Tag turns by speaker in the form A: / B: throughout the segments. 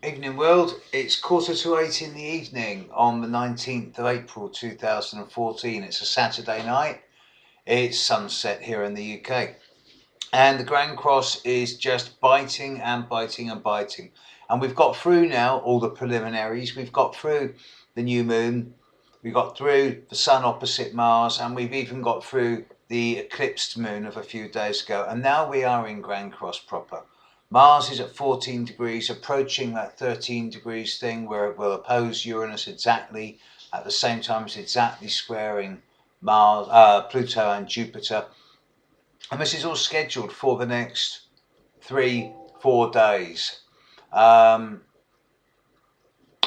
A: Evening world, it's 7:45 in the evening on the 19th of April 2014. It's a Saturday night, it's sunset here in the UK. And the Grand Cross is just biting and biting and biting. And we've got through now all the preliminaries, we've got through the new moon, we got through the sun opposite Mars, and we've even got through the eclipsed moon of a few days ago. And now we are in Grand Cross proper. Mars is at 14 degrees, approaching that 13 degrees thing where it will oppose Uranus exactly at the same time as exactly squaring Mars, Pluto and Jupiter. And this is all scheduled for the next 3-4 days. And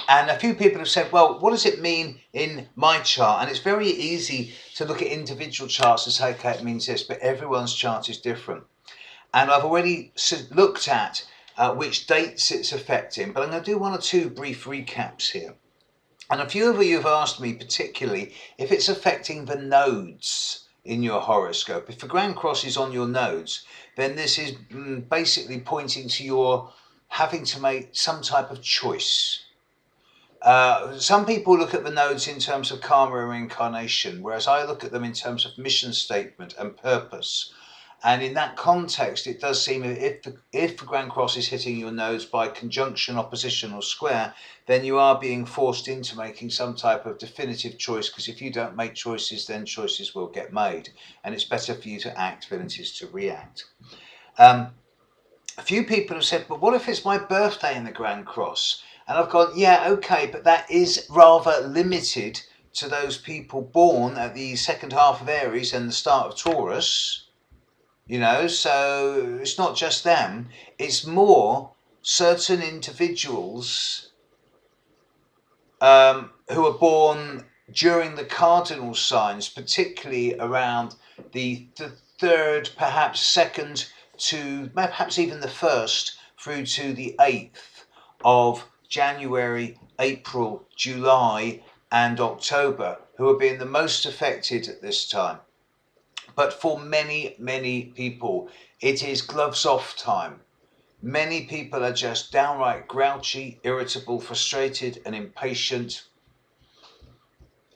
A: a few people have said, well, what does it mean in my chart? And it's very easy to look at individual charts and say, okay, it means this, but everyone's chart is different. And I've already looked at which dates it's affecting, but I'm going to do one or two brief recaps here. And a few of you have asked me particularly if it's affecting the nodes in your horoscope. If the Grand Cross is on your nodes, then this is basically pointing to your having to make some type of choice. Some people look at the nodes in terms of karma or incarnation, whereas I look at them in terms of mission statement and purpose. And in that context, it does seem if the Grand Cross is hitting your nodes by conjunction, opposition or square, then you are being forced into making some type of definitive choice, because if you don't make choices, then choices will get made. And it's better for you to act than it is to react. A few people have said, but what if it's my birthday in the Grand Cross? And I've gone, yeah, okay, but that is rather limited to those people born at the second half of Aries and the start of Taurus. You know, so it's not just them, it's more certain individuals who are born during the cardinal signs, particularly around the third, perhaps second to perhaps even the first through to the 8th of January, April, July and October, who are being the most affected at this time. But for many, many people, it is gloves off time. Many people are just downright grouchy, irritable, frustrated and impatient.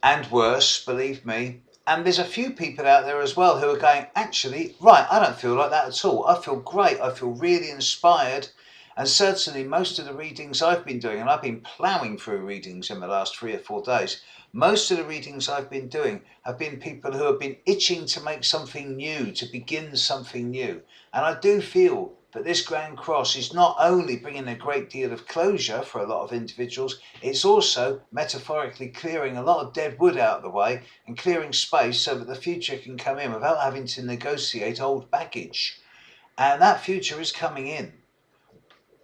A: And worse, believe me. And there's a few people out there as well who are going, actually, right, I don't feel like that at all. I feel great. I feel really inspired. And certainly most of the readings I've been doing, and I've been ploughing through readings in the last 3 or 4 days, most of the readings I've been doing have been people who have been itching to make something new, to begin something new. And I do feel that this Grand Cross is not only bringing a great deal of closure for a lot of individuals, it's also metaphorically clearing a lot of dead wood out of the way and clearing space so that the future can come in without having to negotiate old baggage. And that future is coming in.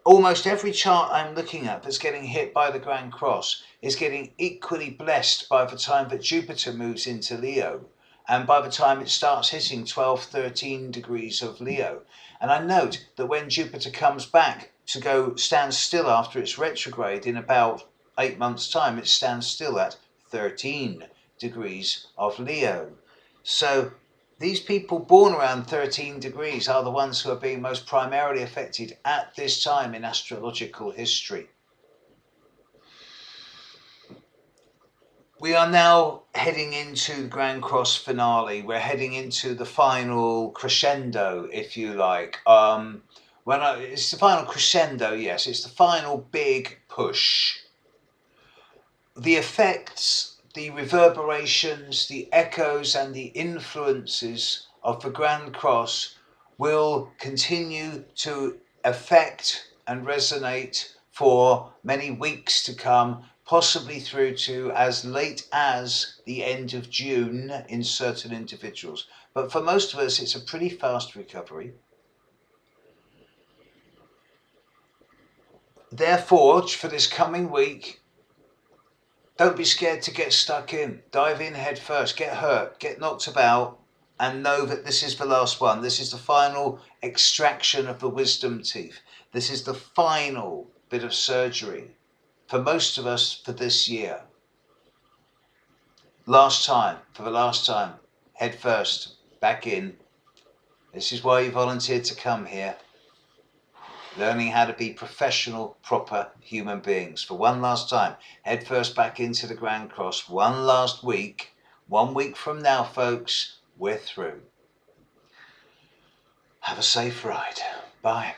A: Almost every chart I'm looking at that's getting hit by the Grand Cross is getting equally blessed by the time that Jupiter moves into Leo and by the time it starts hitting 12-13 degrees of Leo. And I note that when Jupiter comes back to go stand still after its retrograde in about 8 months' time, it stands still at 13 degrees of Leo. So these people born around 13 degrees are the ones who are being most primarily affected at this time in astrological history. We are now heading into the Grand Cross finale. We're heading into the final crescendo, if you like. It's the final crescendo, yes. It's the final big push. The effects, the reverberations, the echoes and the influences of the Grand Cross will continue to affect and resonate for many weeks to come, possibly through to as late as the end of June in certain individuals. But for most of us, it's a pretty fast recovery. Therefore, for this coming week, don't be scared to get stuck in. Dive in head first, get hurt, get knocked about, and know that this is the last one. This is the final extraction of the wisdom teeth. This is the final bit of surgery for most of us for this year. Last time, for the last time, head first, back in. This is why you volunteered to come here. learning how to be professional, proper human beings. For one last time, head first back into the Grand Cross. One last week. 1 week from now, folks, we're through. Have a safe ride. Bye.